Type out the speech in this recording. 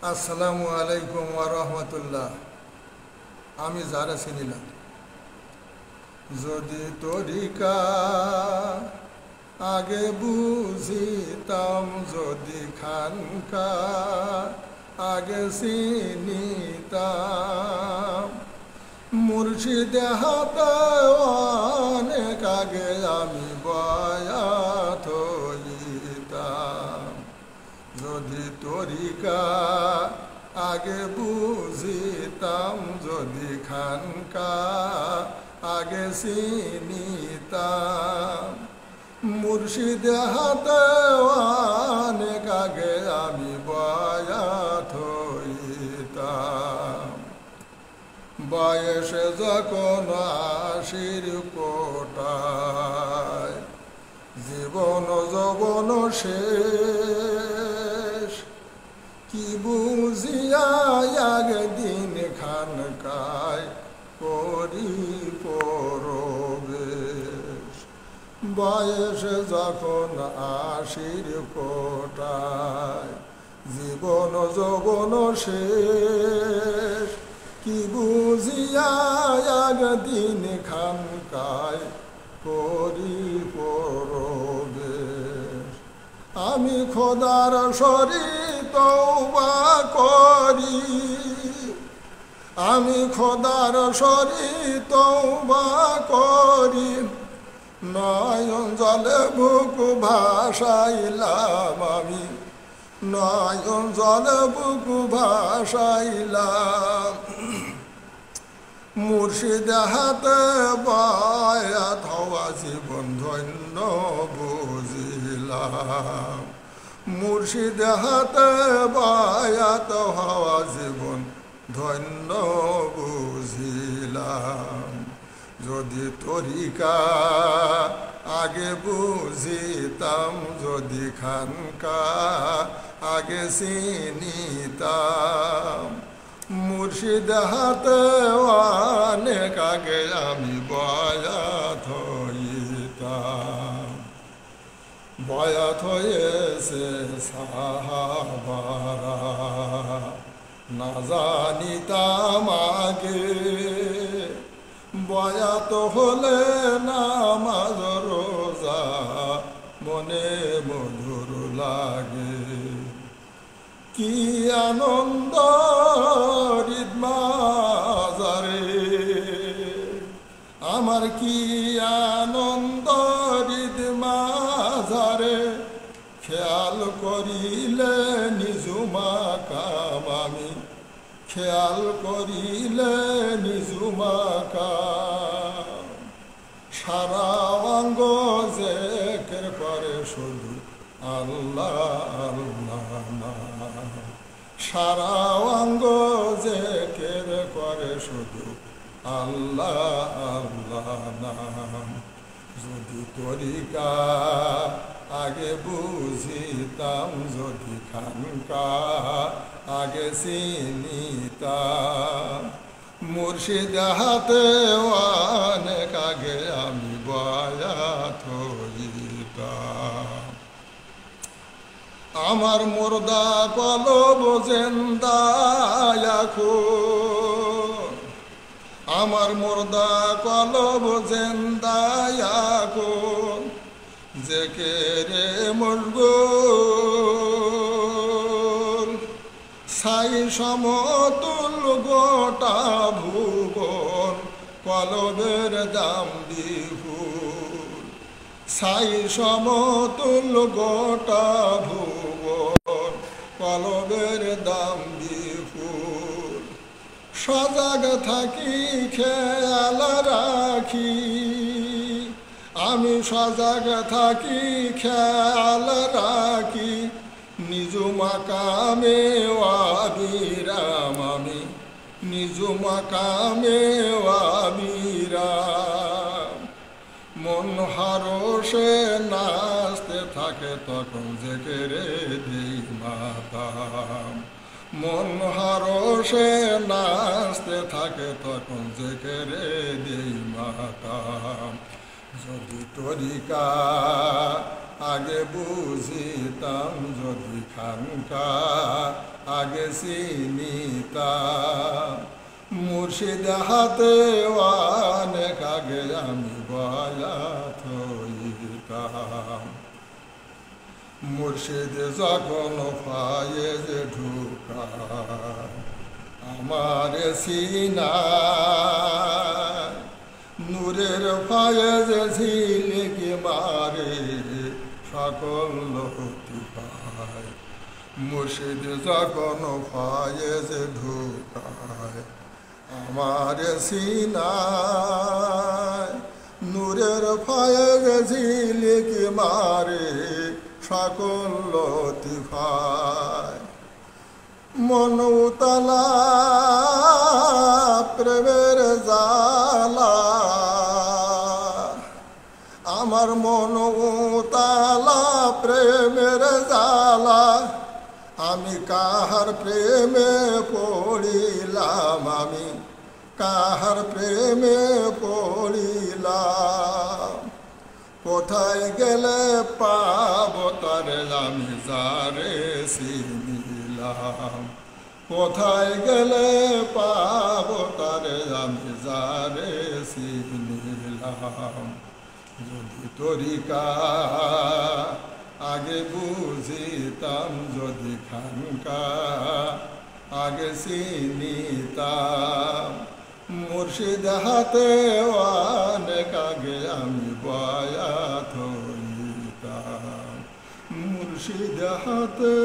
আসসালামু আলাইকুম ওয়া রাহমাতুল্লাহ। আমি যারা চিনিলাম যদি তরিকা আগে বুঝিতাম, যদি খানকা আগে চিনিতাম, মুর্শিদে হাতে অনেক আগে আমি বয়াত হইতাম। যদি তরিকা আগে বুঝিতাম, যদি খানকা আগে চিনিতাম, মুর্শিদে হাতে অনেক আগে আমি বয়াত হইতাম। বয়সে যখন আশির কোটায়, জীবন যৌবন শেষ, কি বুঝিয়া একদিন খানকায় করি প্রবেশ। বয়সে যখন আশির কোটায়, জীবন যৌবন শেষ, কি বুঝিয়া একদিন খানকায় করি প্রবেশ। আমি খোদার শরীর তওবা করি, আমি খোদার শরীর তওবা করি, নয়ন জলে বুক ভাসাইলাম আমি, নয়ন জলে বুক ভাসাইলাম। মুর্শিদে হাতে বায়াত হওয়া জীবন ধন্য বুঝিলাম, মুর্শিদে হাতে বায়াত হওয়া জীবন ধন্য বুঝিলাম। যদি তরিকা আগে বুঝিতাম, যদি খানকা আগে চিনিতাম, মুর্শিদে হাতে অনেক আগে আমি বয়াত হইতাম। বয়াত হয়েছে সাহাবারা, না জানিতাম আগে, বয়াত হলে নামাজ রোজা মনে মধুর লাগে। কি আনন্দ হৃদ মাজারে, আমার কি আনন্দ হৃদ মাজারে, খেয়াল করিলে নিজুমা কাম আমি, খেয়াল করিলে নিজুমা কাম। সারা অঙ্গ জিকির করে শুধু আল্লাহ আল্লাহ নাম, সারা অঙ্গ জিকির করে শুধু আল্লাহ আল্লাহ নাম। যদি তরিকা আগে বুঝিতাম, যদি খানকা আগে চিনিতাম, মুর্শিদে হাতে অনেক আগে আমি বয়াত হইতাম। আমার মুর্দা কলব জিন্দায় এখন, আমার মুর্দা কলব জিন্দায় এখন, জিকিরে মশগুল, ছাই সমতুল গোটা ভুবন, কলবের দাম বিপুল, ছাই সমতুল গোটা ভুবন, কলবের দাম বিপুল। সজাগ থাকি খেয়াল রাখি, আমি সজাগ থাকি খেয়াল রাখি, নিজ মাকামে আবিরাম আমি, নিজ মাকামে আবিরাম। মন হারসে নাচতে থাকে তখন জিকিরে দেই মাতাম, মন হারসে নাচতে থাকে তখন জিকিরে দেই মাতাম। যদি তরিকা আগে বুঝিতাম যদি খানকা আগে চিনিতাম মুর্শিদ হাতে অনেক আগে আমি বয়াত হইতাম মুর্শিদ যখন ফায়েজ ঢুকায় আমার সিনা নূরের ফায়েজ ঝিলিকি মারে সকল লতিফায় মুর্শিদ যখন ফায়েজ ঢুকায় আমার সিনায় নূরের ফায়েজ ঝিলিকি মারে সকল লতিফায় মন উতলা প্রেমের জালা আমার মন উতলা প্রেমের জালা আমি কাহার প্রেমে পড়িলাম আমি কাহার প্রেমে পড়িলাম কোথায় গেলে পাব তারে আমি যারে চিনিলাম কোথায় গেলে পাব তারে আমি যারে চিনিলাম যদি তরিকা আগে বুঝিতাম যদি খানকা আগে চিনিতাম মুর্শিদ হাতে অনেক আগে আমি বয়াত হইতাম মুর্শিদ হাতে